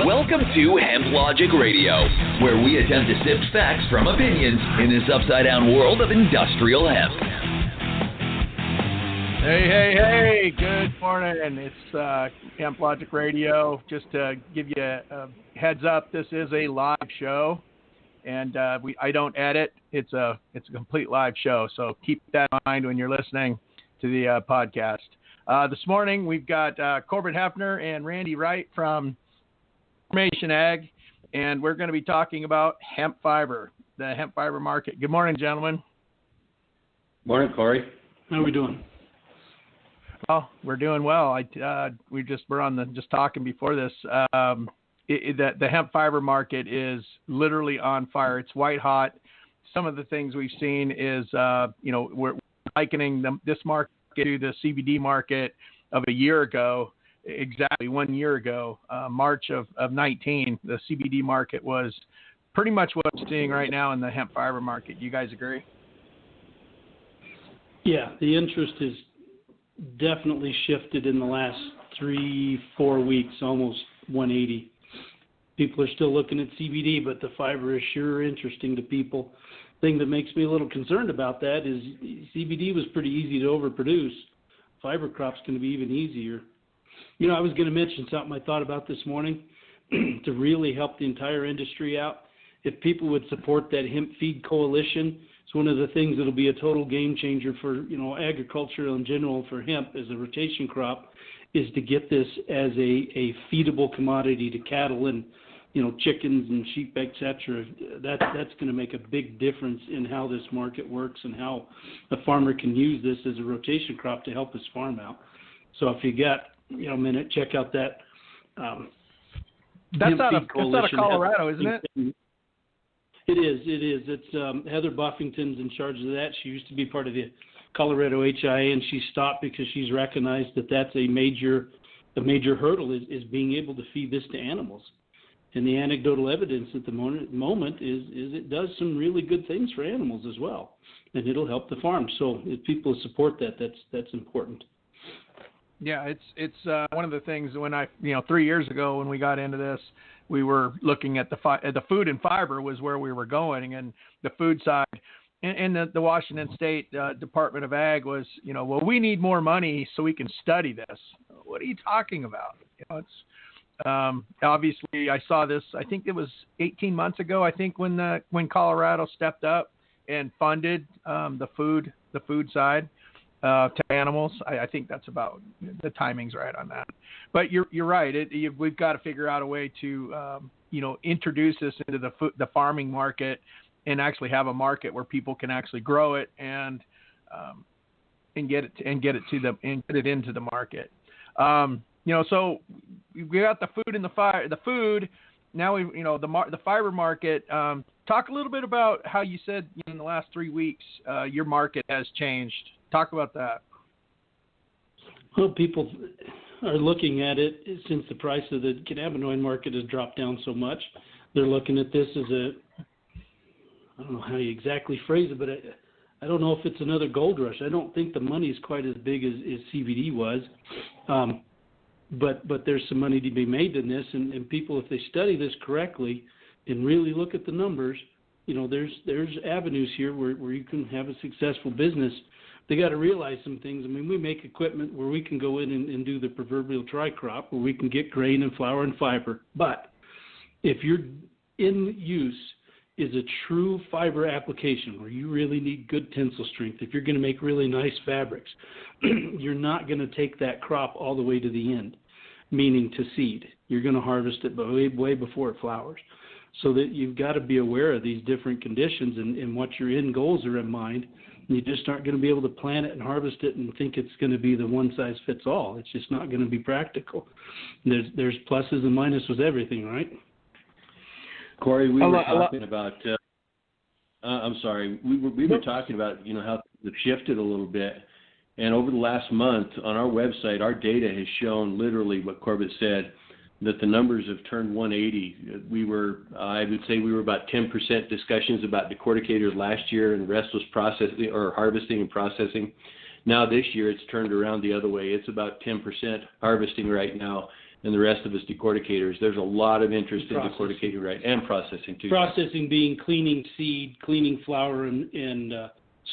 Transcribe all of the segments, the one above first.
Welcome to HempLogic Radio, where we attempt to sift facts from opinions in this upside-down world of industrial hemp. Hey, good morning. It's HempLogic Radio. Just to give you a heads up, this is a live show, and I don't edit. It's a complete live show, so keep that in mind when you're listening to the podcast. This morning, we've got Corbett Hefner and Randy Wright from Information Ag, and we're going to be talking about hemp fiber, the hemp fiber market. Good morning, gentlemen. Morning, Corey. How are we doing? Well, we're doing well. We were just talking before this. The hemp fiber market is literally on fire. It's white hot. Some of the things we've seen is, we're likening this market to the CBD market of a year ago. Exactly 1 year ago, March of 19, the CBD market was pretty much what we're seeing right now in the hemp fiber market. You guys agree? Yeah, the interest has definitely shifted in the last 3-4 weeks, almost 180. People are still looking at CBD, but the fiber is sure interesting to people. Thing that makes me a little concerned about that is CBD was pretty easy to overproduce. Fiber crop's going to be even easier. You know, I was going to mention something I thought about this morning to really help the entire industry out. If people would support that hemp feed coalition, it's one of the things that'll be a total game changer for, agriculture in general, for hemp as a rotation crop, is to get this as a feedable commodity to cattle and, chickens and sheep, etc. That's going to make a big difference in how this market works and how a farmer can use this as a rotation crop to help his farm out. So if you got a minute, check out that. That's out of Colorado, isn't it? It is. It's Heather Buffington's in charge of that. She used to be part of the Colorado HIA, and she stopped because she's recognized that that's a major hurdle is being able to feed this to animals. And the anecdotal evidence at the moment is it does some really good things for animals as well, and it'll help the farm. So if people support that, that's important. Yeah, it's one of the things when 3 years ago when we got into this, we were looking at the food and fiber was where we were going, and the food side, and the Washington State Department of Ag was, we need more money so we can study this. What are you talking about? It's obviously I saw this. I think it was 18 months ago. I think when Colorado stepped up and funded the food side. To animals, I think that's about the timing's right on that. But you're right. We've got to figure out a way to introduce this into the farming market and actually have a market where people can actually grow it and get it into the market. So we got the food and the food. Now the fiber market. Talk a little bit about how you said in the last 3 weeks your market has changed. Talk about that. Well, people are looking at it since the price of the cannabinoid market has dropped down so much. They're looking at this as I don't know how you exactly phrase it, but I don't know if it's another gold rush. I don't think the money is quite as big as CBD was. But there's some money to be made in this, and people, if they study this correctly and really look at the numbers, there's avenues here where you can have a successful business. They got to realize some things. I mean, we make equipment where we can go in and do the proverbial tri-crop, where we can get grain and flour and fiber. But if your in use is a true fiber application where you really need good tensile strength, if you're going to make really nice fabrics, you're not going to take that crop all the way to the end, meaning to seed. You're going to harvest it way before it flowers. So that you've got to be aware of these different conditions and what your end goals are in mind. You just aren't going to be able to plant it and harvest it and think it's going to be the one-size-fits-all. It's just not going to be practical. There's pluses and minuses with everything, right? Corey, we were talking about. I'm sorry. We were talking about how things have shifted a little bit, and over the last month on our website, our data has shown literally what Corbett said, that the numbers have turned 180. I would say we were about 10% discussions about decorticators last year, and the rest was processing or harvesting and processing. Now this year it's turned around the other way. It's about 10% harvesting right now, and the rest of us decorticators, there's a lot of interest in decorticating, right, and processing too. Processing being cleaning seed, cleaning flour and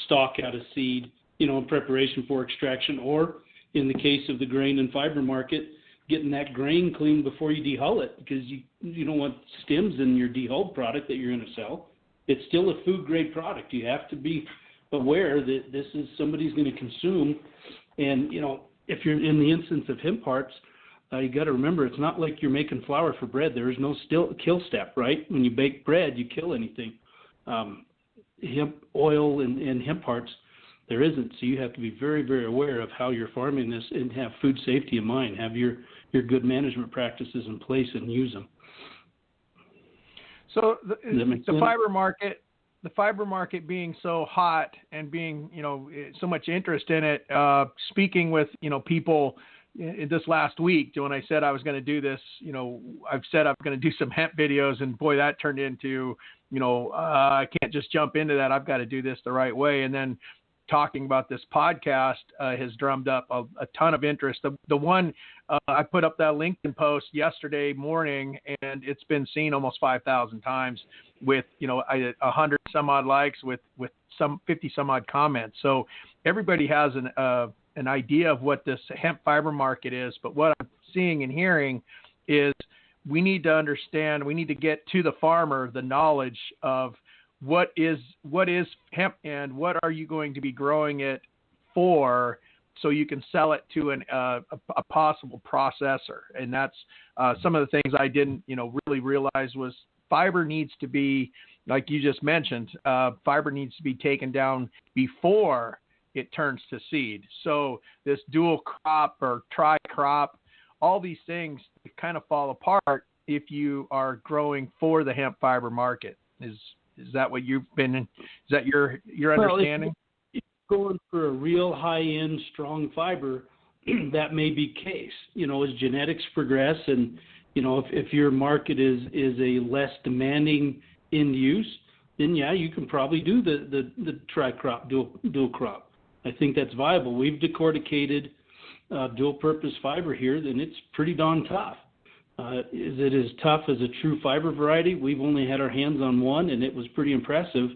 stalk out of seed, in preparation for extraction, or in the case of the grain and fiber market, getting that grain cleaned before you dehull it, because you don't want stems in your dehulled product that you're going to sell. It's still a food grade product. You have to be aware that this is somebody's going to consume. And, if you're in the instance of hemp hearts, you got to remember, it's not like you're making flour for bread. There is no kill step, right? When you bake bread, you kill anything. Hemp oil and hemp hearts, there isn't. So you have to be very, very aware of how you're farming this and have food safety in mind. Have your good management practices in place and use them. So the fiber market being so hot and being, so much interest in it, speaking with, people this last week, when I said I was going to do this, I've said I'm going to do some hemp videos, and boy, that turned into, I can't just jump into that. I've got to do this the right way. And then talking about this podcast has drummed up a ton of interest. The one I put up that LinkedIn post yesterday morning, and it's been seen almost 5,000 times with 100 some odd likes with some 50 some odd comments. So everybody has an idea of what this hemp fiber market is, but what I'm seeing and hearing is we need to understand, we need to get to the farmer the knowledge of what is hemp and what are you going to be growing it for, so you can sell it to a possible processor. And that's some of the things I didn't really realize was fiber needs to be, like you just mentioned, fiber needs to be taken down before it turns to seed. So this dual crop or tri-crop, all these things kind of fall apart if you are growing for the hemp fiber market. Is that what you've been? Is that your understanding? If you're going for a real high-end strong fiber, that may be case. As genetics progress, and if your market is a less demanding end use, then yeah, you can probably do the tri-crop, dual crop. I think that's viable. We've decorticated dual-purpose fiber here, and it's pretty darn tough. Is it as tough as a true fiber variety? We've only had our hands on one, and it was pretty impressive.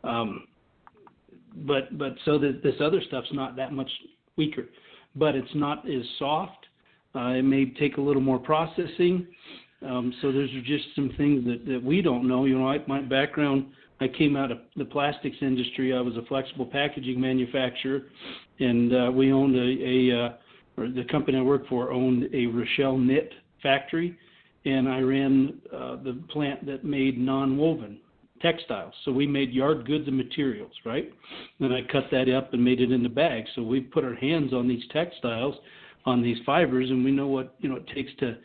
But so that this other stuff's not that much weaker, but it's not as soft. It may take a little more processing. So those are just some things that we don't know. My background, I came out of the plastics industry. I was a flexible packaging manufacturer, and we owned or the company I worked for owned a Rochelle knit factory, and I ran the plant that made non-woven textiles. So we made yard goods and materials, right? Then I cut that up and made it into bags. So we put our hands on these textiles, on these fibers, and we know what it takes to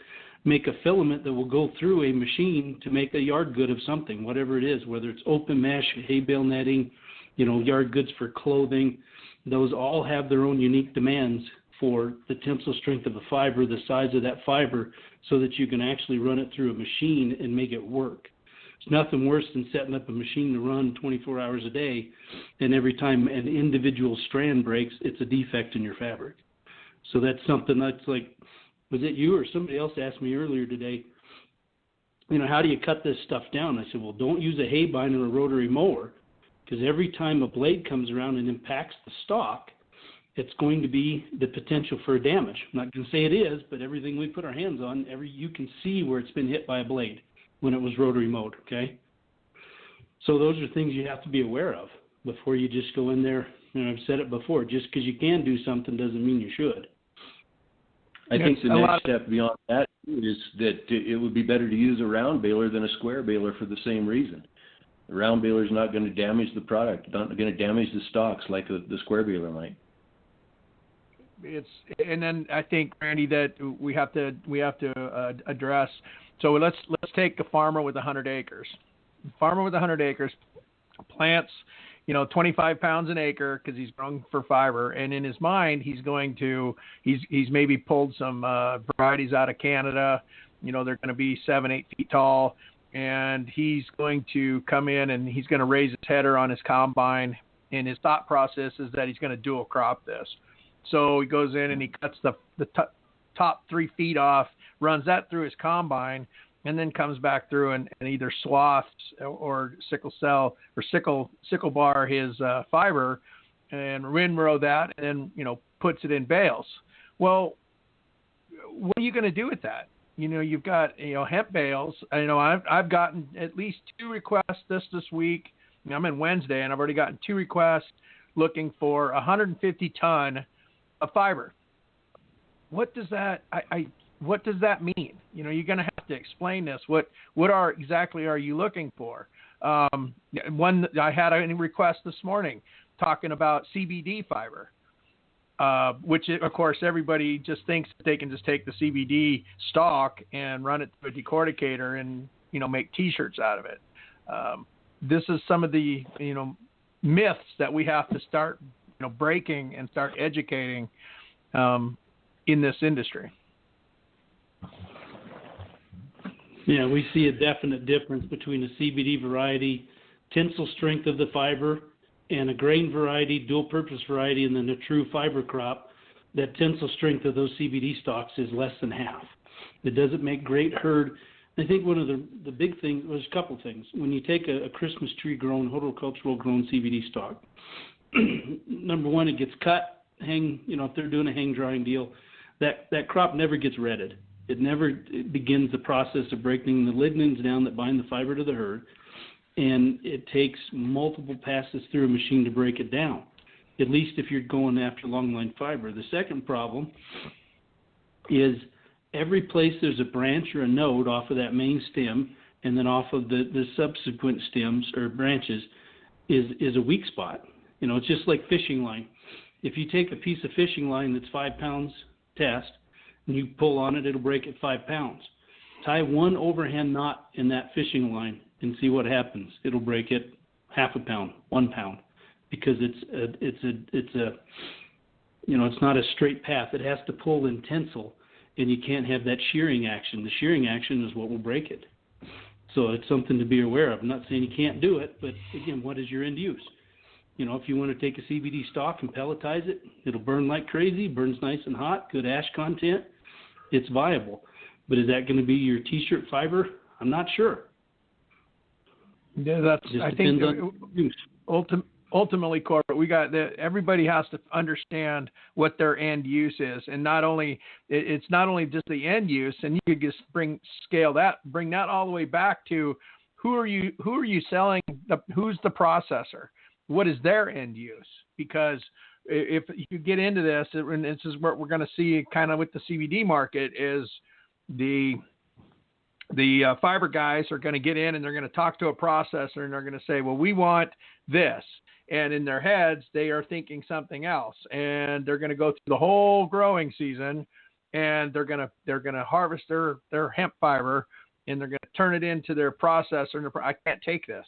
make a filament that will go through a machine to make a yard good of something, whatever it is, whether it's open mesh, hay bale netting, yard goods for clothing. Those all have their own unique demands for the tensile strength of the fiber, the size of that fiber, so that you can actually run it through a machine and make it work. It's nothing worse than setting up a machine to run 24 hours a day, and every time an individual strand breaks, it's a defect in your fabric. So that's something that's like, was it you or somebody else asked me earlier today, how do you cut this stuff down? I said, well, don't use a hay binder or a rotary mower, because every time a blade comes around and impacts the stalk, it's going to be the potential for damage. I'm not going to say it is, but everything we put our hands on, you can see where it's been hit by a blade when it was rotary mowed, okay? So those are things you have to be aware of before you just go in there. I've said it before, just because you can do something doesn't mean you should. I think the next step beyond that is that it would be better to use a round baler than a square baler for the same reason. The round baler is not going to damage the product, not going to damage the stalks like the square baler might. And then I think, Randy, that we have to address. So let's take a farmer with 100 acres. Farmer with 100 acres plants, 25 pounds an acre because he's growing for fiber, and in his mind he's maybe pulled some varieties out of Canada. They're going to be 7-8 feet tall, and he's going to come in and he's going to raise his header on his combine, and his thought process is that he's going to dual crop this. So he goes in and he cuts the top 3 feet off, runs that through his combine, and then comes back through and either swaths or sickle bar his fiber and windrow that, and then, puts it in bales. Well, what are you going to do with that? You've got, hemp bales. I've gotten at least 2 requests this week. I'm in Wednesday, and I've already gotten 2 requests looking for 150 ton of fiber. What does that what does that mean? You're going to have to explain this. What exactly are you looking for? One, I had a request this morning talking about CBD fiber, which of course everybody just thinks that they can just take the CBD stalk and run it through a decorticator and make T-shirts out of it. This is some of the myths that we have to start breaking and start educating in this industry. Yeah, we see a definite difference between a CBD variety, tensile strength of the fiber, and a grain variety, dual-purpose variety, and then a true fiber crop. That tensile strength of those CBD stalks is less than half. It doesn't make great hurd. I think one of the big things, there's a couple things. When you take a Christmas tree grown, horticultural grown CBD stalk, number one, it gets cut, if they're doing a hang drying deal, that crop never gets retted. It begins the process of breaking the lignins down that bind the fiber to the hurd, and it takes multiple passes through a machine to break it down, at least if you're going after long line fiber. The second problem is every place there's a branch or a node off of that main stem and then off of the subsequent stems or branches is a weak spot. It's just like fishing line. If you take a piece of fishing line that's 5 pounds test and you pull on it, it'll break at 5 pounds. Tie one overhand knot in that fishing line and see what happens. It'll break it half a pound, 1 pound, because it's not a straight path. It has to pull in tensile, and you can't have that shearing action. The shearing action is what will break it. So it's something to be aware of. I'm not saying you can't do it, but again, what is your end use? If you want to take a CBD stalk and pelletize it, it'll burn like crazy, burns nice and hot, good ash content. It's viable. But is that going to be your T-shirt fiber? I'm not sure. Yeah, I think ultimately, Corbett, everybody has to understand what their end use is, and it's not only just the end use, and you could just bring that all the way back to who are you selling? Who's the processor? What is their end use? Because if you get into this, and this is what we're going to see kind of with the CBD market, is the fiber guys are going to get in and they're going to talk to a processor and they're going to say, well, we want this. And in their heads, they are thinking something else. And they're going to go through the whole growing season and they're going to harvest their hemp fiber and they're going to turn it into their processor. And I can't take this.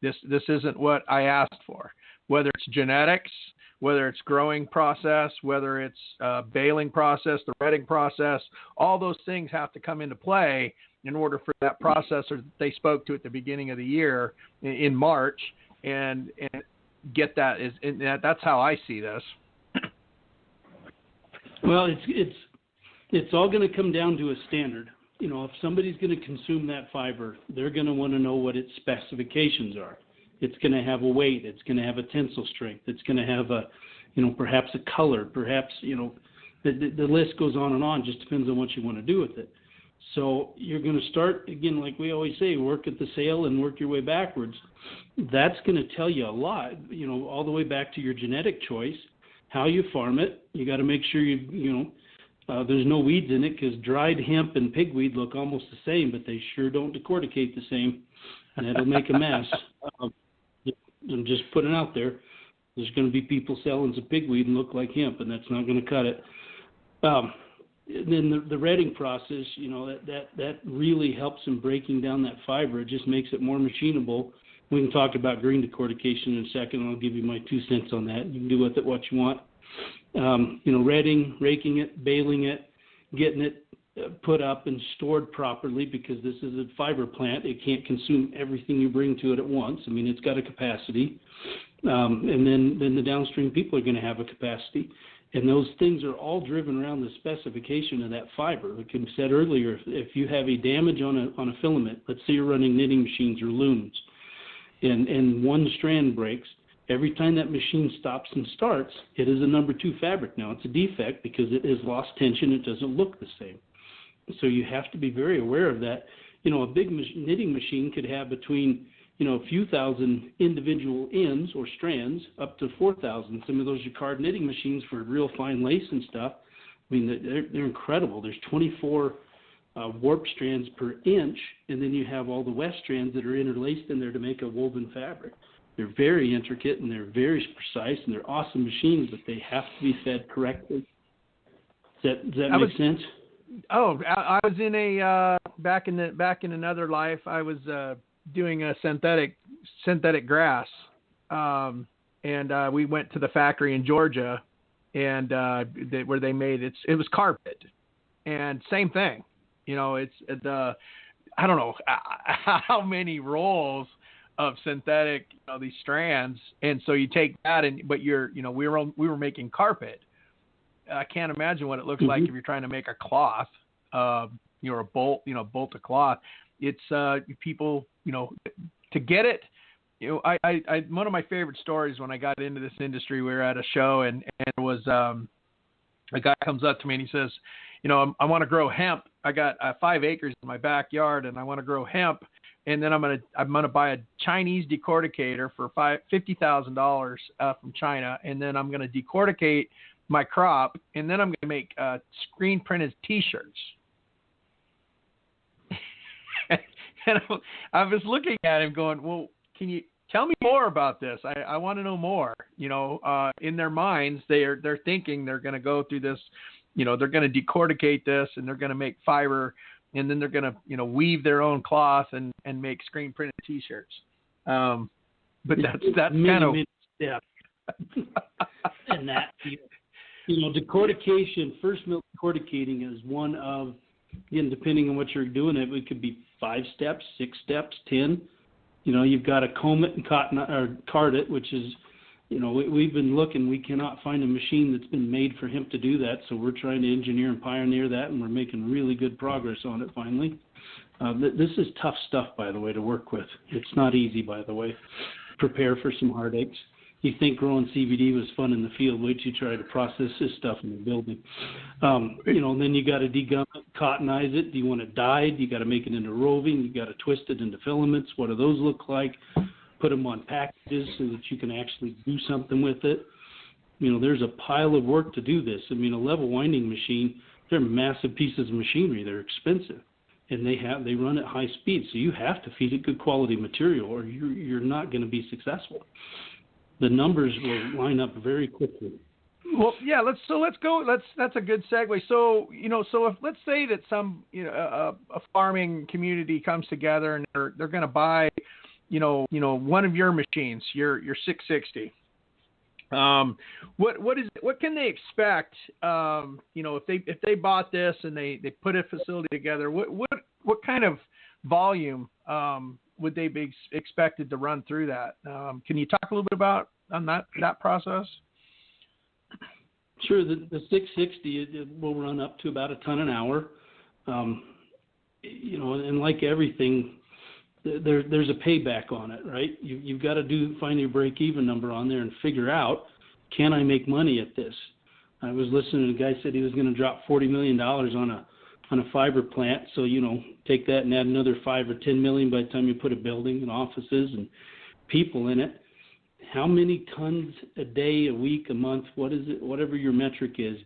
This isn't what I asked for. Whether it's genetics, whether it's growing process, whether it's baling process, the retting process, all those things have to come into play in order for that processor that they spoke to at the beginning of the year in March and get that. That's how I see this. Well, it's all going to come down to a standard. If somebody's going to consume that fiber, they're going to want to know what its specifications are. It's going to have a weight. It's going to have a tensile strength. It's going to have perhaps a color. Perhaps, the list goes on and on. Just depends on what you want to do with it. So you're going to start, again, like we always say, work at the sale and work your way backwards. That's going to tell you a lot, all the way back to your genetic choice, how you farm it. You got to make sure there's no weeds in it, because dried hemp and pigweed look almost the same, but they sure don't decorticate the same, and it'll make a mess. I'm just putting it out there. There's going to be people selling some pigweed and look like hemp, and that's not going to cut it. And then the retting process, that really helps in breaking down that fiber. It just makes it more machinable. We can talk about green decortication in a second, and I'll give you my 2 cents on that. You can do with it what you want. Retting, raking it, baling it, getting it put up and stored properly, because this is a fiber plant. It can't consume everything you bring to it at once. I mean, it's got a capacity. And then the downstream people are going to have a capacity. And those things are all driven around the specification of that fiber. Like I said earlier, if you have a damage on a filament, let's say you're running knitting machines or looms, and one strand breaks, every time that machine stops and starts, it is a number 2 fabric. Now, it's a defect because it has lost tension. It doesn't look the same. So you have to be very aware of that. A big knitting machine could have between a few thousand individual ends or strands up to 4,000. Some of those jacquard knitting machines for real fine lace and stuff, I mean, they're incredible. There's 24 warp strands per inch, and then you have all the weft strands that are interlaced in there to make a woven fabric. They're very intricate, and they're very precise, and they're awesome machines, but they have to be fed correctly. Does that make sense? Oh, I was in a back in another life. I was doing a synthetic grass, and we went to the factory in Georgia, and where they made it was carpet, and same thing. It's I don't know how many rolls of synthetic these strands, and so you take that, but we were making carpet. I can't imagine what it looks like if you're trying to make a cloth, a bolt of cloth. It's people, to get it. I one of my favorite stories when I got into this industry, we were at a show and it was a guy comes up to me and he says, I want to grow hemp. I got 5 acres in my backyard and I want to grow hemp. And then I'm gonna buy a Chinese decorticator for $50,000 from China, and then I'm gonna decorticate my crop, and then I'm gonna make screen printed T-shirts. And I was looking at him going, well, can you tell me more about this? I want to know more. In their minds, they're thinking they're going to go through this, they're going to decorticate this and they're going to make fiber and then they're going to, weave their own cloth and make screen printed T-shirts. But that's kind of, yeah. And that, decortication, first milk decorticating is one of, again, depending on what you're doing, it could be 5 steps, 6 steps, 10. You've got to comb it and card it, which is, we've been looking. We cannot find a machine that's been made for hemp to do that, so we're trying to engineer and pioneer that, and we're making really good progress on it finally. This is tough stuff, by the way, to work with. It's not easy, by the way. Prepare for some heartaches. You think growing CBD was fun in the field. Wait till you try to process this stuff in the building. Then you got to degum it, cottonize it. Do you want it dyed? You got to make it into roving. You got to twist it into filaments. What do those look like? Put them on packages so that you can actually do something with it. There's a pile of work to do this. A level winding machine, they're massive pieces of machinery. They're expensive, and they run at high speed. So you have to feed it good quality material, or you're not going to be successful. The numbers will line up very quickly. Well, yeah. Let's go. That's a good segue. So if let's say that some a farming community comes together and they're going to buy one of your machines, your 660. What can they expect? If they bought this and they put a facility together, what kind of volume would they be expected to run through that? Can you talk a little bit about on that process? Sure. The 660 it will run up to about a ton an hour. And like everything, there's a payback on it, right? You've got to find your break-even number on there and figure out, can I make money at this? I was listening to a guy said he was going to drop $40 million on a fiber plant. So, take that and add another 5 or 10 million by the time you put a building and offices and people in it. How many tons a day, a week, a month, what is it, whatever your metric is,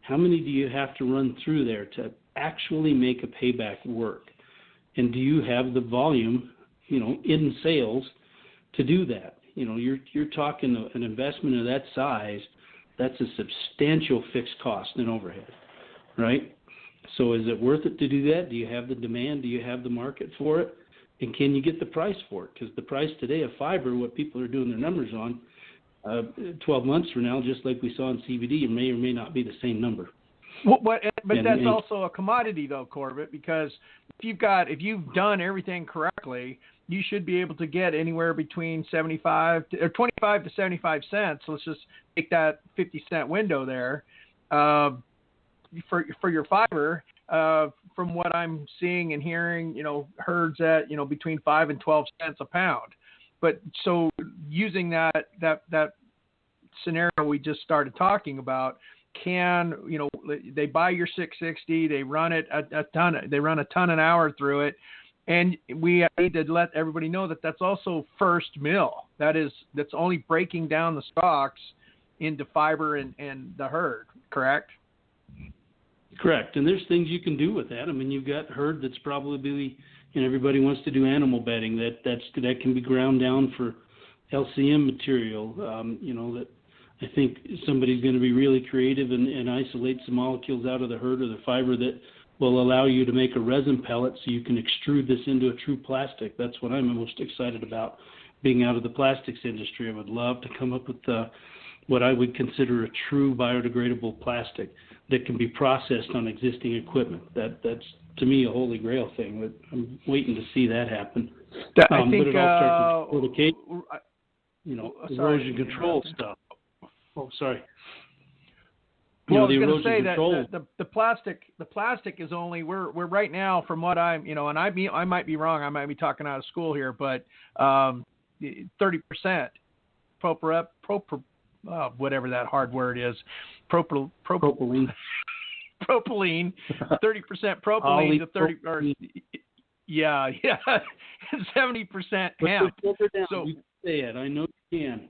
how many do you have to run through there to actually make a payback work? And do you have the volume, in sales to do that? You're talking an investment of that size, that's a substantial fixed cost and overhead, right? So is it worth it to do that? Do you have the demand? Do you have the market for it? And can you get the price for it? Because the price today of fiber, what people are doing their numbers on, 12 months from now, just like we saw in CBD, it may or may not be the same number. But that's also a commodity, though, Corbett, because if you've done everything correctly, you should be able to get anywhere between 25 to 75 cents. Let's just take that 50-cent window there for your fiber. From what I'm seeing and hearing, herds at between 5 and 12 cents a pound. But so using that scenario we just started talking about, they buy your 660, they run it a ton an hour through it, and we need to let everybody know that that's also first mill. That's only breaking down the stalks into fiber and the herd, correct? Correct, and there's things you can do with that. I mean, you've got herd that's probably, everybody wants to do animal bedding that can be ground down for LCM material. That I think somebody's going to be really creative and isolate some molecules out of the herd or the fiber that will allow you to make a resin pellet so you can extrude this into a true plastic. That's what I'm most excited about, being out of the plastics industry. I would love to come up with what I would consider a true biodegradable plastic that can be processed on existing equipment. That's to me a holy grail thing. But I'm waiting to see that happen. I think but it all starts with erosion control stuff. Oh, sorry. Well, I was going to say that the plastic is only we're right now, from what I'm and I might be wrong, I might be talking out of school here, but 30% whatever that hard word is, propylene, 30% propylene to 30 or 70% hemp. So you can say it. I know you can.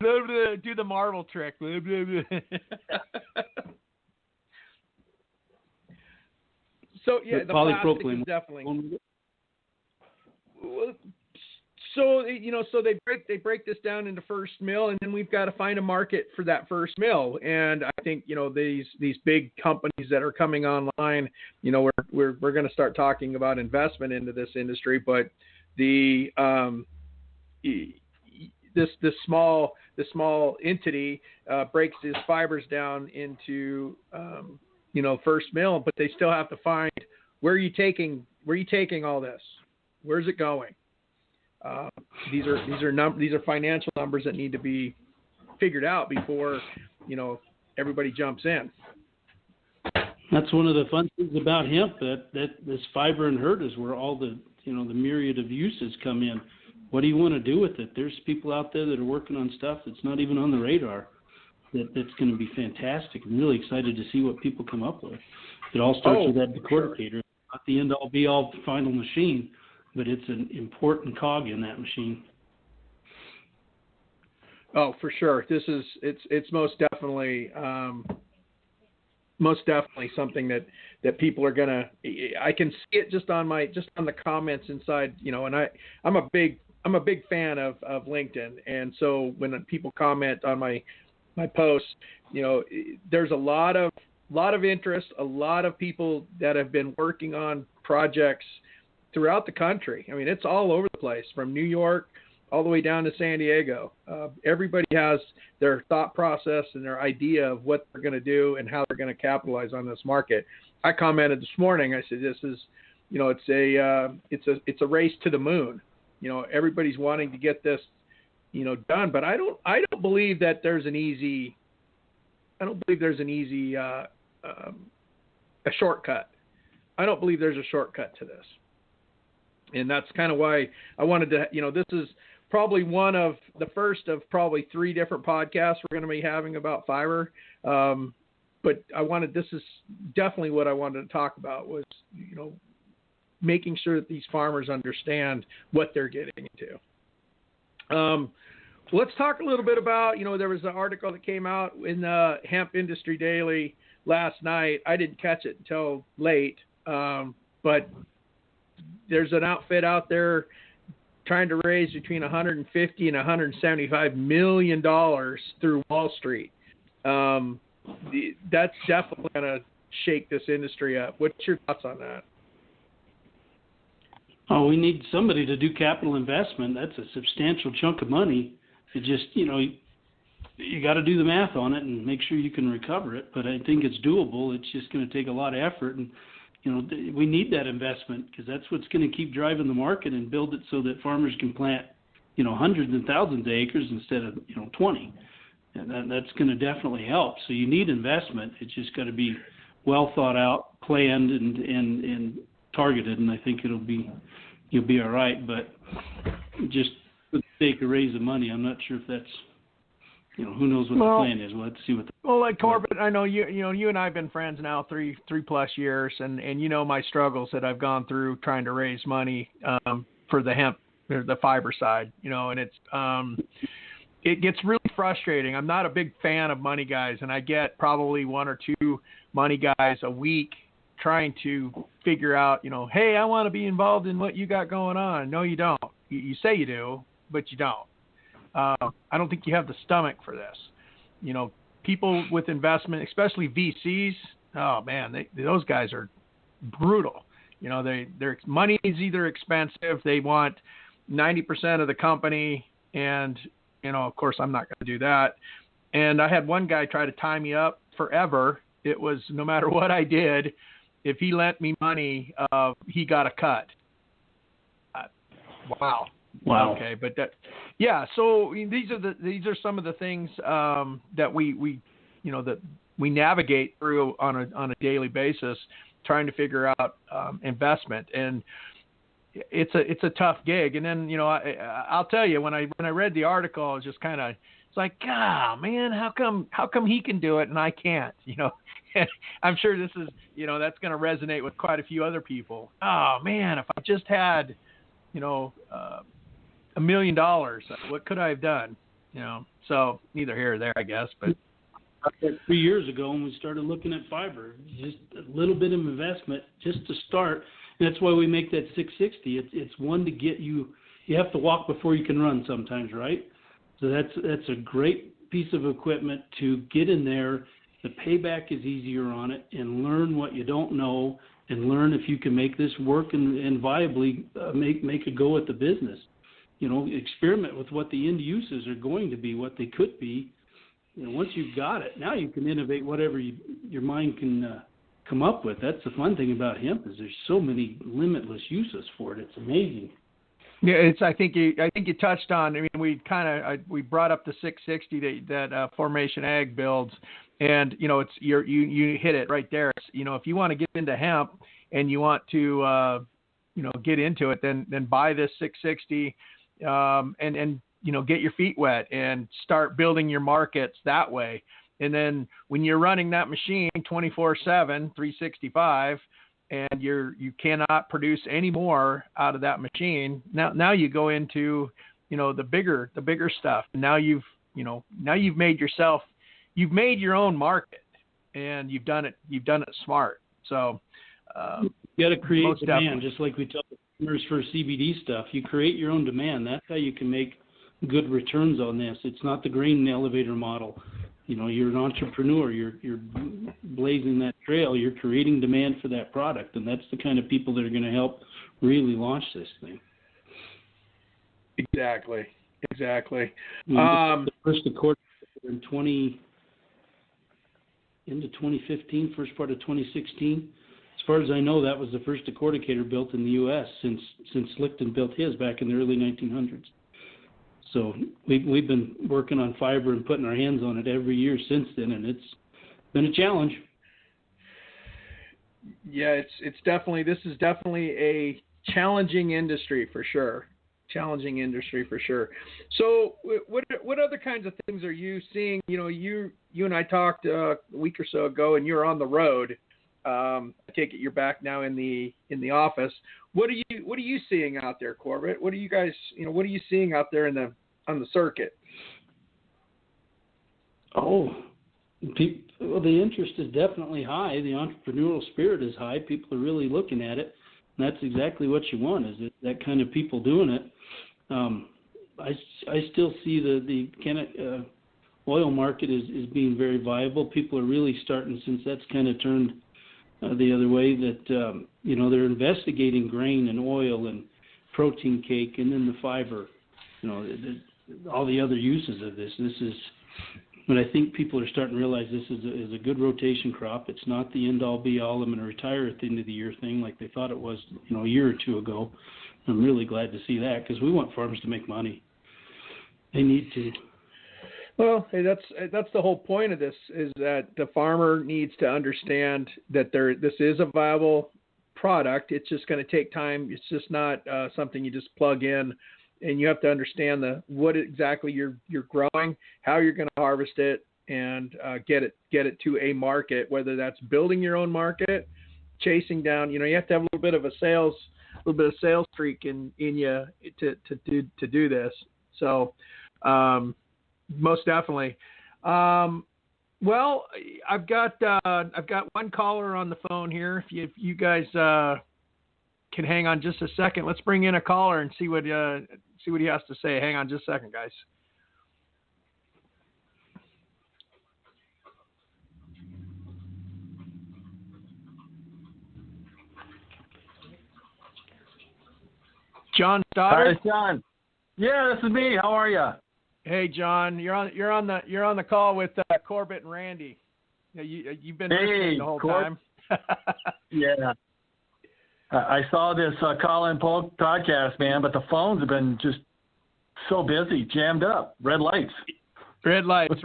Blah, blah, do the Marvel trick. Blah, blah, blah. So yeah, the plastic is definitely. So so they break this down into first mill, and then we've got to find a market for that first mill. And I think these big companies that are coming online, we're going to start talking about investment into this industry, but the this small entity breaks his fibers down into first mill, but they still have to find where are you taking all this? Where's it going? These are financial numbers that need to be figured out before everybody jumps in. That's one of the fun things about hemp, that this fiber and herd is where all the the myriad of uses come in. What do you want to do with it? There's people out there that are working on stuff that's not even on the radar. That's going to be fantastic. I'm really excited to see what people come up with. It all starts with that decorticator. Sure. Not the end all be all final machine, but it's an important cog in that machine. Oh, for sure. It's most definitely something that people are gonna. I can see it just on the comments inside, and I'm a big fan of LinkedIn, and so when people comment on my posts, there's a lot of interest, a lot of people that have been working on projects throughout the country. I mean, it's all over the place, from New York all the way down to San Diego. Everybody has their thought process and their idea of what they're going to do and how they're going to capitalize on this market. I commented this morning. I said, "This is, it's a race to the moon. Everybody's wanting to get this, done. But I don't believe that there's an easy. I don't believe there's an easy a shortcut. I don't believe there's a shortcut to this." And that's kind of why I wanted to, this is probably one of the first of probably 3 different podcasts we're going to be having about fiber. But this is definitely what I wanted to talk about was, making sure that these farmers understand what they're getting into. Let's talk a little bit about, there was an article that came out in the Hemp Industry Daily last night. I didn't catch it until late, but there's an outfit out there trying to raise between $150 and $175 million through Wall Street. That's definitely going to shake this industry up. What's your thoughts on that? Oh, we need somebody to do capital investment. That's a substantial chunk of money. It just, you got to do the math on it and make sure you can recover it. But I think it's doable. It's just going to take a lot of effort, and we need that investment because that's what's going to keep driving the market and build it so that farmers can plant hundreds and thousands of acres instead of 20, and that's going to definitely help. So you need investment. It's just got to be well thought out, planned, and targeted, and I think you'll be all right. But just for the sake of raising money, I'm not sure if that's who knows what the plan is. We'll have to see what. Like Corbett, I know you and I have been friends now three plus years, and my struggles that I've gone through trying to raise money for the hemp, the fiber side, and it's it gets really frustrating. I'm not a big fan of money guys, and I get probably one or two money guys a week trying to figure out, hey, I want to be involved in what you got going on. No, you don't. You say you do, but you don't. I don't think you have the stomach for this. People with investment, especially VCs, oh man, those guys are brutal. Their money is either expensive, they want 90% of the company, and of course I'm not going to do that. And I had one guy try to tie me up forever. It was no matter what I did, if he lent me money, he got a cut. Wow. Okay, but so these are some of the things that we navigate through on a daily basis, trying to figure out investment, and it's a tough gig. And then I'll tell you, when I read the article, I was just kind of, it's like, God, man, how come he can do it and I can't? I'm sure this is that's going to resonate with quite a few other people. Oh man, if I just had $1 million, what could I have done? So neither here or there, I guess. But 3 years ago, when we started looking at fiber, just a little bit of investment just to start. And that's why we make that 660. It's one to get you. You have to walk before you can run sometimes, right? So that's a great piece of equipment to get in there. The payback is easier on it, and learn what you don't know, and learn if you can make this work and viably make a go at the business. Experiment with what the end uses are going to be, what they could be. Once you've got it, now you can innovate whatever your mind can come up with. That's the fun thing about hemp, is there's so many limitless uses for it. It's amazing. Yeah, I think you touched on. I mean, we brought up the 660 that Formation Ag builds, and it's you hit it right there. It's, if you want to get into hemp and you want to get into it, then buy this 660. And get your feet wet and start building your markets that way. And then when you're running that machine 24/7, 365, and you cannot produce any more out of that machine, now you go into the bigger stuff. And now you've made you've made your own market, and you've done it smart. So you got to create demand, just like we tell customers for CBD stuff. You create your own demand. That's how you can make good returns on this. It's not the grain and elevator model. You're an entrepreneur. You're blazing that trail. You're creating demand for that product, and that's the kind of people that are going to help really launch this thing. Exactly. The first accord in 2015, first part of 2016. As far as I know, that was the first accordicator built in the U.S. since Slickton built his back in the early 1900s. So we've been working on fiber and putting our hands on it every year since then, and it's been a challenge. Yeah, this is definitely a challenging industry for sure. So what other kinds of things are you seeing? You and I talked a week or so ago, and you're on the road. I take it you're back now in the office. What are you seeing out there, Corbett? What are you guys, what are you seeing out there on the circuit? Well, the interest is definitely high. The entrepreneurial spirit is high. People are really looking at it, and that's exactly what you want, is that kind of people doing it. I still see the oil market is being very viable. People are really starting, since that's kind of turned the other way, that they're investigating grain and oil and protein cake, and then the fiber, all the other uses of this. This is But I think people are starting to realize this is a good rotation crop. It's not the end-all, be-all, I'm going to retire at the end of the year thing like they thought it was, a year or two ago. I'm really glad to see that because we want farmers to make money. They need to. Well, hey, that's the whole point of this, is that the farmer needs to understand that this is a viable product. It's just going to take time. It's just not something you just plug in, and you have to understand what exactly you're growing, how you're going to harvest it, and get it to a market. Whether that's building your own market, chasing down. You have to have a little bit of a sales streak in you to do this. So. Most definitely. Well, I've got one caller on the phone here. If you guys can hang on just a second, let's bring in a caller and see what he has to say. Hang on just a second, guys. John Stoddard? Hi, John. Yeah, this is me. How are you? Hey, John, you're on the call with Corbett and Randy. You've been listening the whole time. Yeah, I saw this call-in podcast, man, but the phones have been just so busy, jammed up, red lights. Red lights.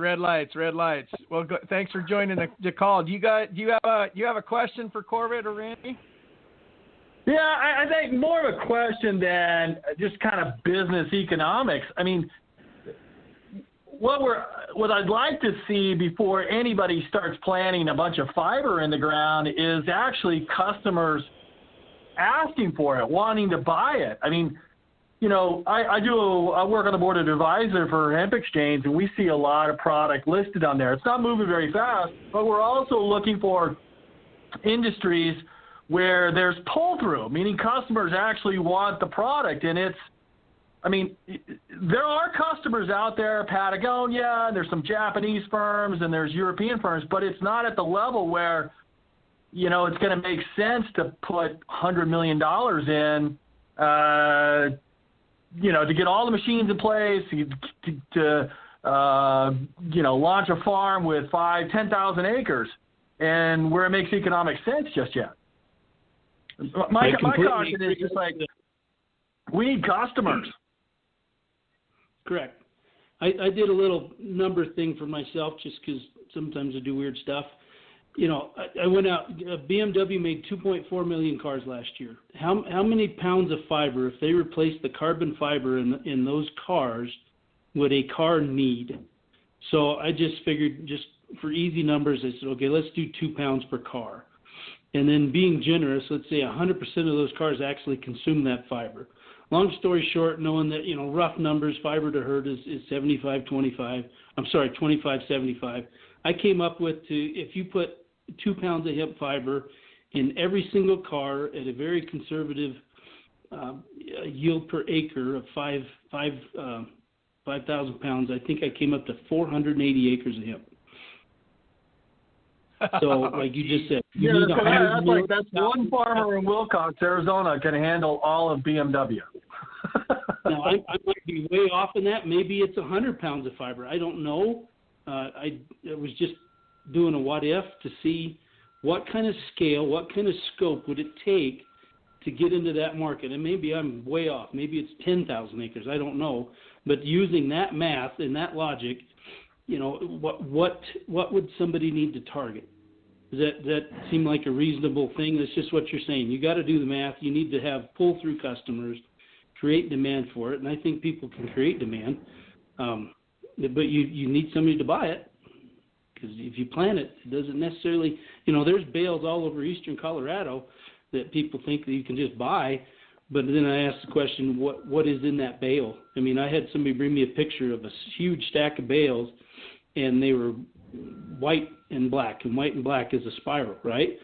Well, thanks for joining the call. Do you have a question for Corbett or Randy? Yeah, I think more of a question than just kind of business economics. I mean, what I'd like to see before anybody starts planting a bunch of fiber in the ground is actually customers asking for it, wanting to buy it. I mean, I work on the board of advisor for Hemp Exchange, and we see a lot of product listed on there. It's not moving very fast, but we're also looking for industries where there's pull-through, meaning customers actually want the product, and there are customers out there, Patagonia, there's some Japanese firms, and there's European firms, but it's not at the level where, it's going to make sense to put $100 million in, to get all the machines in place, to launch a farm with 10,000 acres, and where it makes economic sense just yet. My caution is just like, we need customers. Correct. I did a little number thing for myself just because sometimes I do weird stuff. I went out. BMW made 2.4 million cars last year. How many pounds of fiber, if they replaced the carbon fiber in those cars, would a car need? So I just figured, just for easy numbers, I said, okay, let's do 2 pounds per car. And then being generous, let's say 100% of those cars actually consume that fiber. Long story short, knowing that, rough numbers, fiber to herd is 25-75. I'm sorry, 25-75. I came up with if you put 2 pounds of hemp fiber in every single car at a very conservative yield per acre of 5,000 pounds, I think I came up to 480 acres of hemp. So, like you just said, that's one farmer in Wilcox, Arizona, can handle all of BMW. Now, I might be way off in that. Maybe it's 100 pounds of fiber. I don't know. I was just doing a what if to see what kind of scale, what kind of scope would it take to get into that market. And maybe I'm way off. Maybe it's 10,000 acres. I don't know. But using that math and that logic, what would somebody need to target? Does that seem like a reasonable thing? That's just what you're saying. You got to do the math. You need to have pull-through customers, create demand for it, and I think people can create demand. But you need somebody to buy it, because if you plant it, it doesn't necessarily, there's bales all over eastern Colorado that people think that you can just buy. But then I asked the question, what is in that bale? I mean, I had somebody bring me a picture of a huge stack of bales, and they were white and black, and white and black is a spiral, right?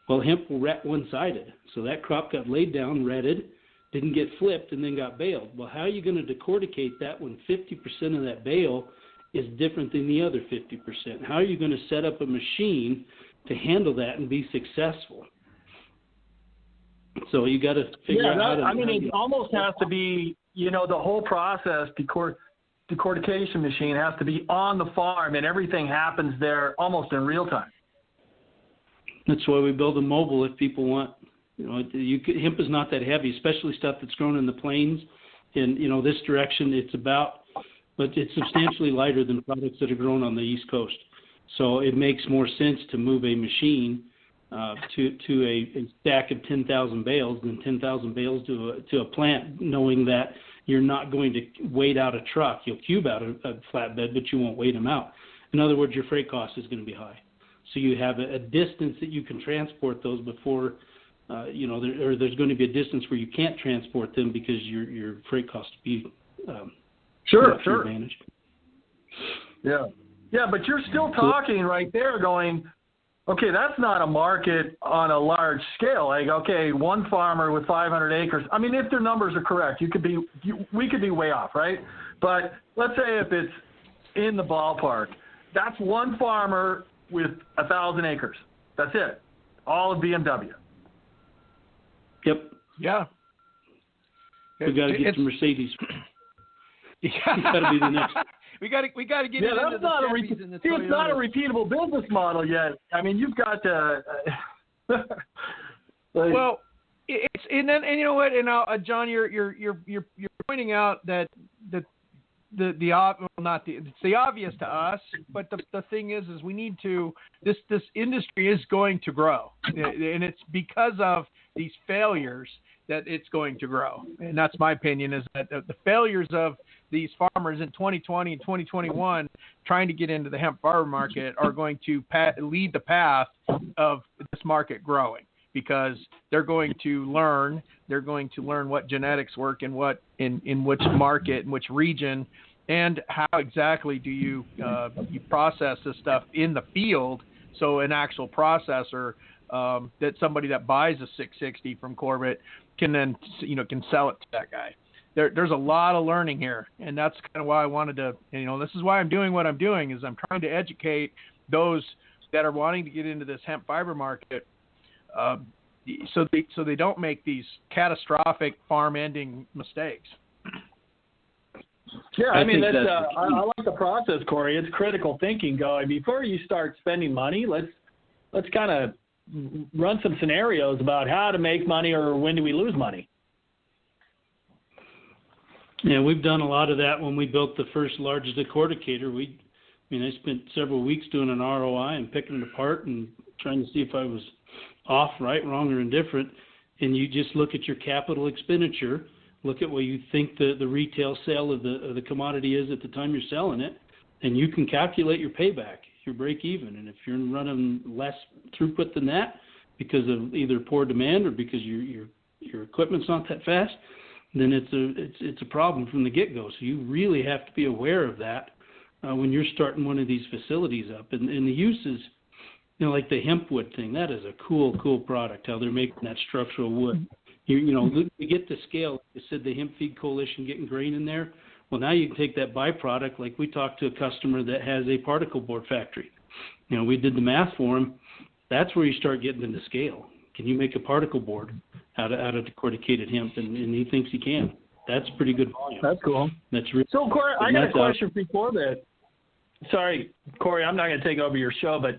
Well, hemp will ret one-sided. So that crop got laid down, retted, didn't get flipped, and then got baled. Well, how are you going to decorticate that when 50% of that bale is different than the other 50%? How are you going to set up a machine to handle that and be successful? So you got to figure out how to... it almost has to be, the whole process decortication machine has to be on the farm, and everything happens there almost in real time. That's why we build a mobile if people want. Hemp is not that heavy, especially stuff that's grown in the plains. In this direction, but it's substantially lighter than products that are grown on the East Coast. So it makes more sense to move a machine to a stack of 10,000 bales than 10,000 bales to a plant, knowing that you're not going to weight out a truck. You'll cube out a flatbed, but you won't weight them out. In other words, your freight cost is going to be high. So you have a distance that you can transport those before, there's going to be a distance where you can't transport them because your freight costs will be sure. advantage. Yeah, but you're still talking right there going, okay, that's not a market on a large scale. Like, okay, one farmer with 500 acres. I mean, if their numbers are correct, we could be way off, right? But let's say if it's in the ballpark, that's one farmer with 1,000 acres. That's it. All of BMW. Yep. Yeah. We got to get some Mercedes. Yeah. It's got to be the next. We got to get into that's the not Chevys and the See, it's not a Toyotas. repeatable business model yet. I mean, you've got to. Well, it's and you know what? And John, you're pointing out that it's the obvious to us, but the thing is we need to. This industry is going to grow, and it's because of these failures that it's going to grow. And that's my opinion, is that the failures of these farmers in 2020 and 2021 trying to get into the hemp farmer market are going to lead the path of this market growing, because they're going to learn what genetics work and what in which market, in which region, and how exactly do you process this stuff in the field. So an actual processor that somebody that buys a 660 from Corbett can then can sell it to that guy. There's a lot of learning here, and that's kind of why I wanted to. This is why I'm doing what I'm doing, is I'm trying to educate those that are wanting to get into this hemp fiber market, so they don't make these catastrophic farm-ending mistakes. Yeah, I mean, that's I like the process, Corey. It's critical thinking going. Before you start spending money, let's kind of run some scenarios about how to make money or when do we lose money. Yeah, we've done a lot of that when we built the first large decorticator. I spent several weeks doing an ROI and picking it apart and trying to see if I was off, right, wrong, or indifferent. And you just look at your capital expenditure, look at what you think the retail sale of the commodity is at the time you're selling it, and you can calculate your payback, your break even. And if you're running less throughput than that because of either poor demand or because your equipment's not that fast, then it's a problem from the get-go. So you really have to be aware of that when you're starting one of these facilities up. And the uses, like the hemp wood thing, that is a cool product, how they're making that structural wood. You get the scale. You said the Hemp Feed Coalition getting grain in there. Well, now you can take that byproduct. Like we talked to a customer that has a particle board factory. We did the math for him. That's where you start getting into scale. Can you make a particle board out of decorticated hemp? And he thinks he can. That's pretty good volume. That's cool. That's really, so, Corey, I got a question before that. Sorry, Corey, I'm not going to take over your show, but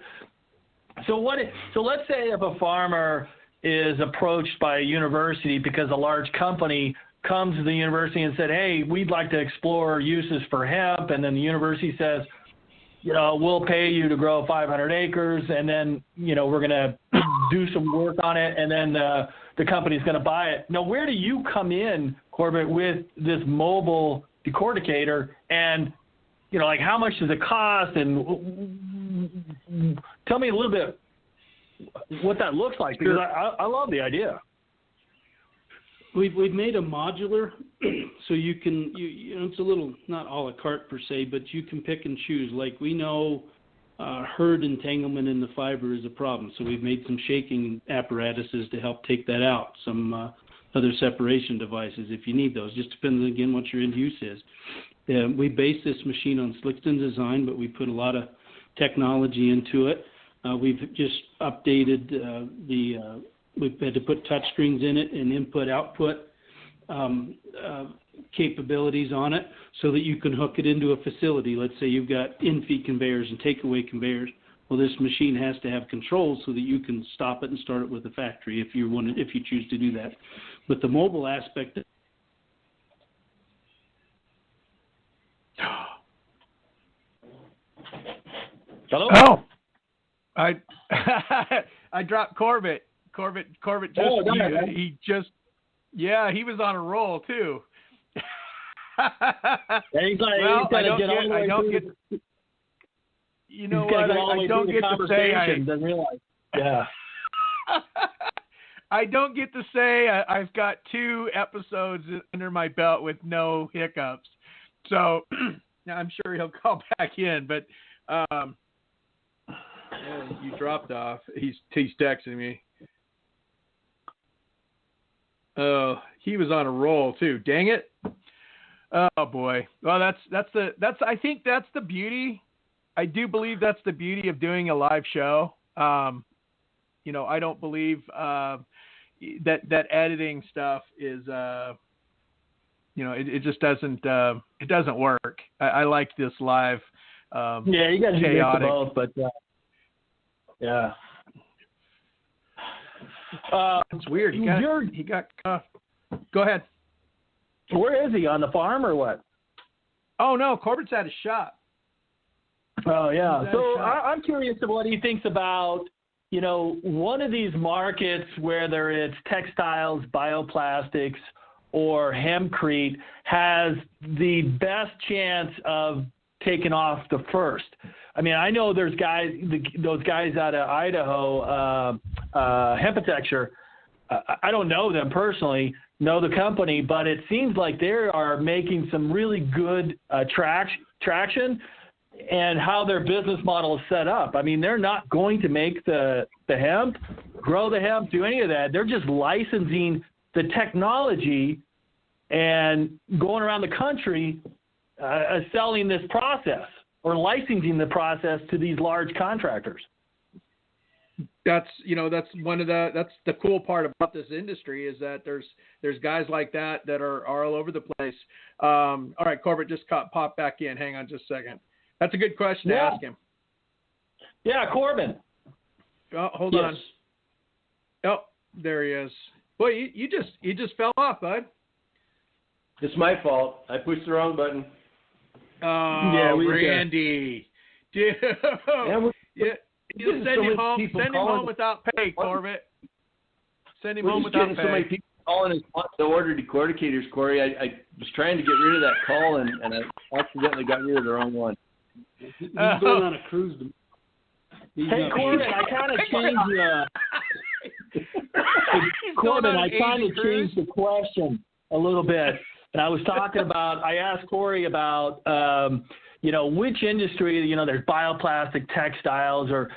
so let's say if a farmer is approached by a university because a large company comes to the university and said, hey, we'd like to explore uses for hemp, and then the university says, we'll pay you to grow 500 acres, and then, we're going to do some work on it, and then the company's going to buy it. Now, where do you come in, Corbett, with this mobile decorticator, and, how much does it cost, and tell me a little bit what that looks like, because I love the idea. We've made a modular, so you can it's a little not a la carte per se, but you can pick and choose. Like we know herd entanglement in the fiber is a problem, so we've made some shaking apparatuses to help take that out. Some other separation devices if you need those. Just depends again what your end use is. We base this machine on Slickston design, but we put a lot of technology into it. We've just updated we've had to put touch screens in it and input-output capabilities on it so that you can hook it into a facility. Let's say you've got in-feed conveyors and takeaway conveyors. Well, this machine has to have controls so that you can stop it and start it with the factory if you choose to do that. But the mobile aspect. Hello? Oh, I dropped Corbett. Corbett just he was on a roll too. He's like, well, I don't get. You know what? I don't get to say. Doesn't realize. Yeah. I don't get to say I've got 2 episodes under my belt with no hiccups. So I'm sure he'll call back in, but. You dropped off. He's texting me. Oh, he was on a roll too. Dang it. Oh boy. Well, I think that's the beauty. I do believe that's the beauty of doing a live show. I don't believe that editing stuff is it just doesn't work. I like this live. Yeah, you guys do both, but yeah. It's weird. He got. Go ahead. Where is he, on the farm or what? Oh no, Corbett's at his shop. Oh yeah. So I'm curious to what he thinks about one of these markets, whether it's textiles, bioplastics, or hempcrete, has the best chance of taking off the first. I mean, I know there's those guys out of Idaho, Hemptexture. I don't know them personally, know the company, but it seems like they are making some really good traction, and how their business model is set up. I mean, they're not going to make the hemp, grow the hemp, do any of that. They're just licensing the technology and going around the country selling this process or licensing the process to these large contractors. That's the cool part about this industry is that there's guys like that are all over the place. All right, Corbett just popped back in. Hang on just a second. That's a good question to ask him. Yeah, Corbin. Oh, hold on. Oh, there he is. Boy, you just fell off, bud. It's my fault. I pushed the wrong button. Oh, yeah, Randy. Dude. Send him home without pay, Corbett. Send him home without pay. So many people calling us to order decordicators, Corey. I was trying to get rid of that call, and I accidentally got rid of the wrong one. He's going on a cruise. Hey, Corbin, I kind of changed Corbin, I kind of changed the question a little bit. And I was talking about, I asked Corey about, which industry, there's bioplastic textiles or,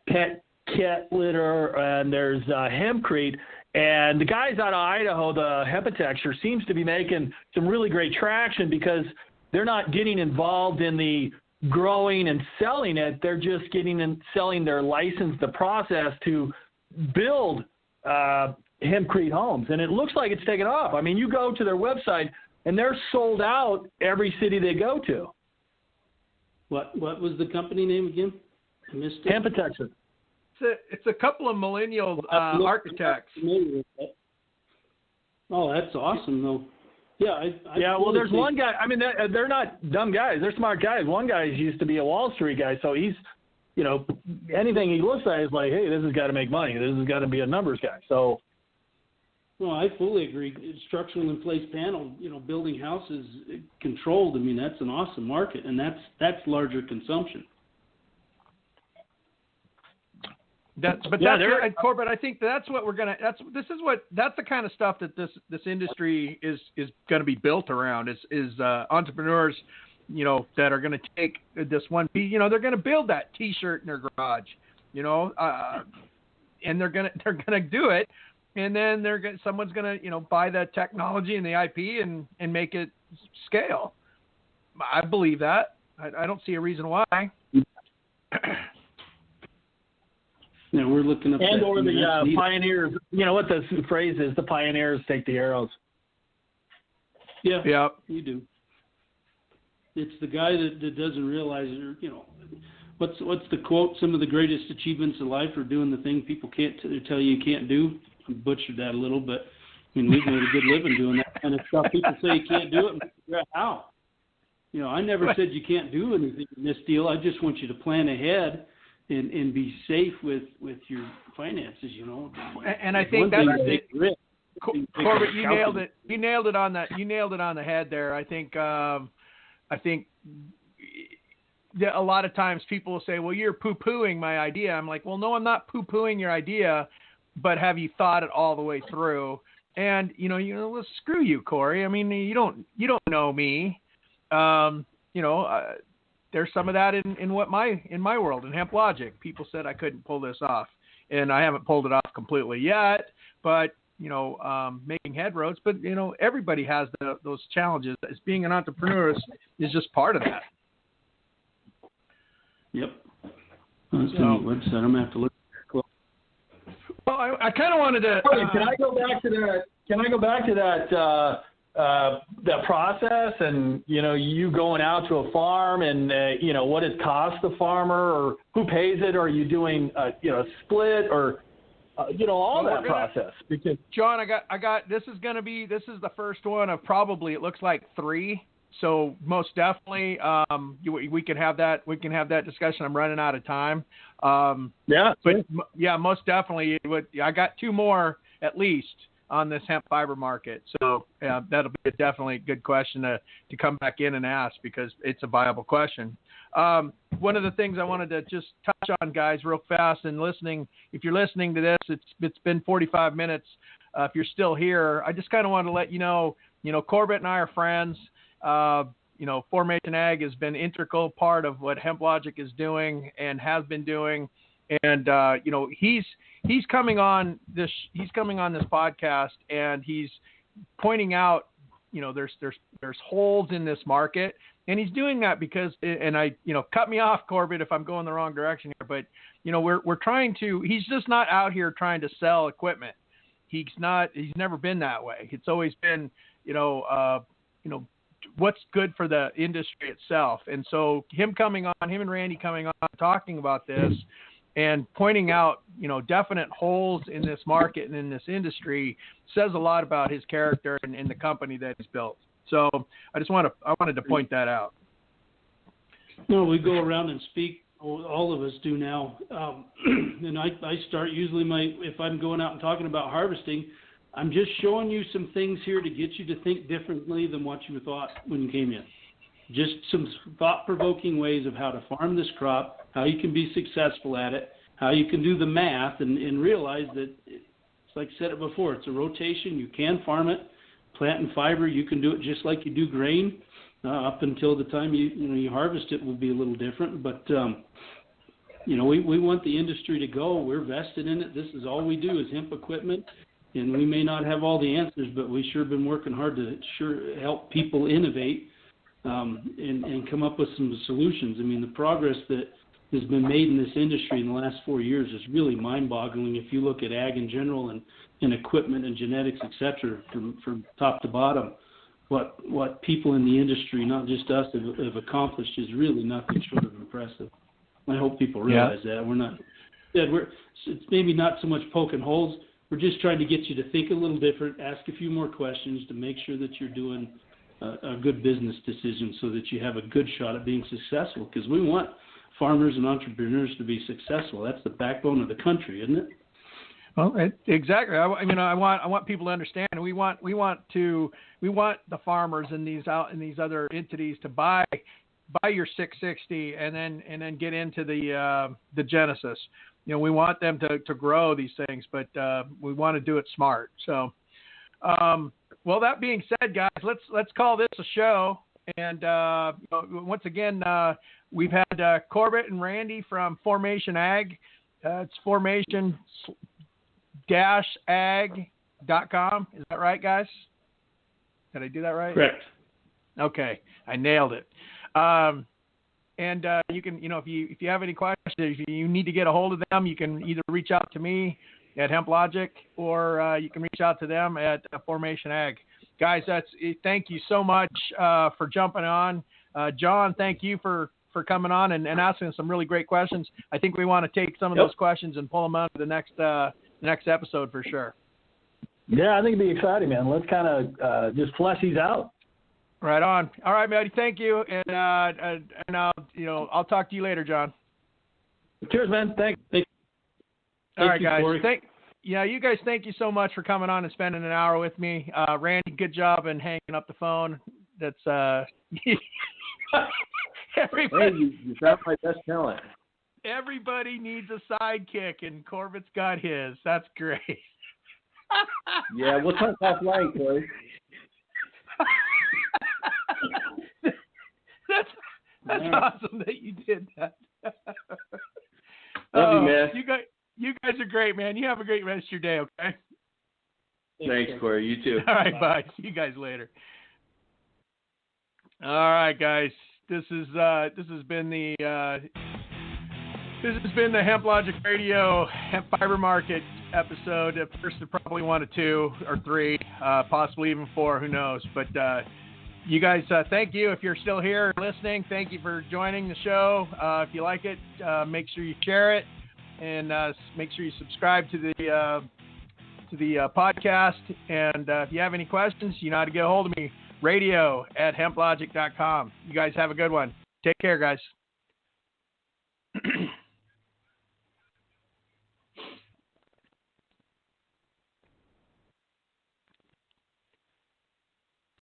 pet cat litter, and there's hempcrete. And the guys out of Idaho, the Hemptexture, seems to be making some really great traction because they're not getting involved in the growing and selling it. They're just getting and selling their license, the process to build hempcrete homes. And it looks like it's taken off. I mean, you go to their website and they're sold out every city they go to. What was the company name again? I missed it. Hemptexture. It's a couple of millennial architects. Oh, that's awesome, though. Yeah, well, there's one guy. I mean, they're not dumb guys. They're smart guys. One guy used to be a Wall Street guy, so he's, anything he looks at is like, hey, this has got to make money. This has got to be a numbers guy. So. Well, I fully agree. Structural in place panel, building houses controlled. I mean, that's an awesome market, and that's larger consumption. Corbett, I think that's what we're gonna. That's the kind of stuff that this industry is going to be built around. Is entrepreneurs, that are going to take this one piece. They're going to build that T-shirt in their garage, and they're gonna do it, and then someone's gonna buy the technology and the IP and make it scale. I believe that. I don't see a reason why. Yeah, we're looking up. And or the pioneers. You know what the phrase is? The pioneers take the arrows. Yeah, you do. It's the guy that doesn't realize, what's the quote? Some of the greatest achievements in life are doing the thing people can't tell you can't do. I butchered that a little, but we've made a good living doing that kind of stuff. People say you can't do it, and figure out how. I never said you can't do anything in this deal. I just want you to plan ahead and be safe with your finances. And I think that's the Corbett, you nailed it. You nailed it on the head there. I think a lot of times people will say, well, you're poo-pooing my idea. I'm like, well, no, I'm not poo-pooing your idea, but have you thought it all the way through? And, well, screw you, Corey. I mean, you don't know me. There's some of that in my world, in HempLogic. People said I couldn't pull this off, and I haven't pulled it off completely yet, but making headroads, but everybody has those challenges. As being an entrepreneur is just part of that. Yep. That's a neat website. I'm gonna have to look. Well, I kind of wanted to. Can I go back to that process and you going out to a farm and what it costs the farmer or who pays it? Or are you doing a split or all that process? Because John, I got this is the first one of probably, it looks like 3. So most definitely, we can have that discussion. I'm running out of time. Most definitely. I got 2 more at least on this hemp fiber market. So that'll be definitely a good question to come back in and ask, because it's a viable question. One of the things I wanted to just touch on, guys, real fast, and if you're listening to this, it's been 45 minutes. If you're still here, I just kind of wanted to let you know, Corbett and I are friends. Formation Ag has been an integral part of what HempLogic is doing and has been doing. And, he's coming on this podcast, and he's pointing out, there's holes in this market, and he's doing that because, and cut me off, Corbett, if I'm going the wrong direction here, but, he's just not out here trying to sell equipment. He's never been that way. It's always been, what's good for the industry itself. And so him and Randy coming on, talking about this and pointing out, definite holes in this market and in this industry says a lot about his character and the company that he's built. So I wanted to point that out. No, we go around and speak. All of us do now. And I start usually if I'm going out and talking about harvesting, I'm just showing you some things here to get you to think differently than what you thought when you came in. Just some thought-provoking ways of how to farm this crop, how you can be successful at it, how you can do the math and realize that it's like I said it before, it's a rotation. You can farm it, plant and fiber. You can do it just like you do grain. Up until the time you harvest it will be a little different. But, we want the industry to go. We're vested in it. This is all we do is hemp equipment. And we may not have all the answers, but we sure been working hard to help people innovate and come up with some solutions. I mean, the progress that has been made in this industry in the last 4 years is really mind-boggling. If you look at ag in general and equipment and genetics, et cetera, from top to bottom, what people in the industry, not just us, have accomplished is really nothing short of impressive. I hope people realize that. It's maybe not so much poking holes. We're just trying to get you to think a little different, ask a few more questions to make sure that you're doing a good business decision so that you have a good shot at being successful, because we want farmers and entrepreneurs to be successful. That's the backbone of the country, isn't it? Well, exactly. I want people to understand. We want the farmers and these other entities to buy your 660 and then get into the Genesis. We want them to grow these things, but we want to do it smart. So, well, that being said, guys, let's call this a show. And once again, we've had Corbett and Randy from Formation Ag. It's formation-ag.com. Is that right, guys? Did I do that right? Correct. Okay, I nailed it. And you can, if you have any questions, if you need to get a hold of them, you can either reach out to me at HempLogic or you can reach out to them at Formation Ag. guys, thank you so much for jumping on. John, thank you for coming on and asking some really great questions. I think we want to take some of those questions and pull them out to the next episode for sure. Yeah, I think it'd be exciting, man. Let's kind of just flesh these out. Right on. All right, Matty. Thank you, and I'll talk to you later, John. Cheers, man. Thanks. All right, guys. You guys, thank you so much for coming on and spending an hour with me. Randy, good job in hanging up the phone. That's everybody. Hey, you got my best talent. Everybody needs a sidekick, and Corbett's got his. That's great. Yeah, we'll talk offline, Corey. That's awesome that you did that. Love you, man. You guys are great, man. You have a great rest of your day, okay? Thanks, Corey. You too. All right, bye. See you guys later. All right, guys. This has been the HempLogic Radio Hemp Fiber Market episode. At first, there probably 1 or 2 or 3, possibly even 4. Who knows? But you guys, thank you. If you're still here listening, thank you for joining the show. If you like it, make sure you share it, and make sure you subscribe to the podcast. And if you have any questions, you know how to get a hold of me. Radio@hemplogic.com. You guys have a good one. Take care, guys.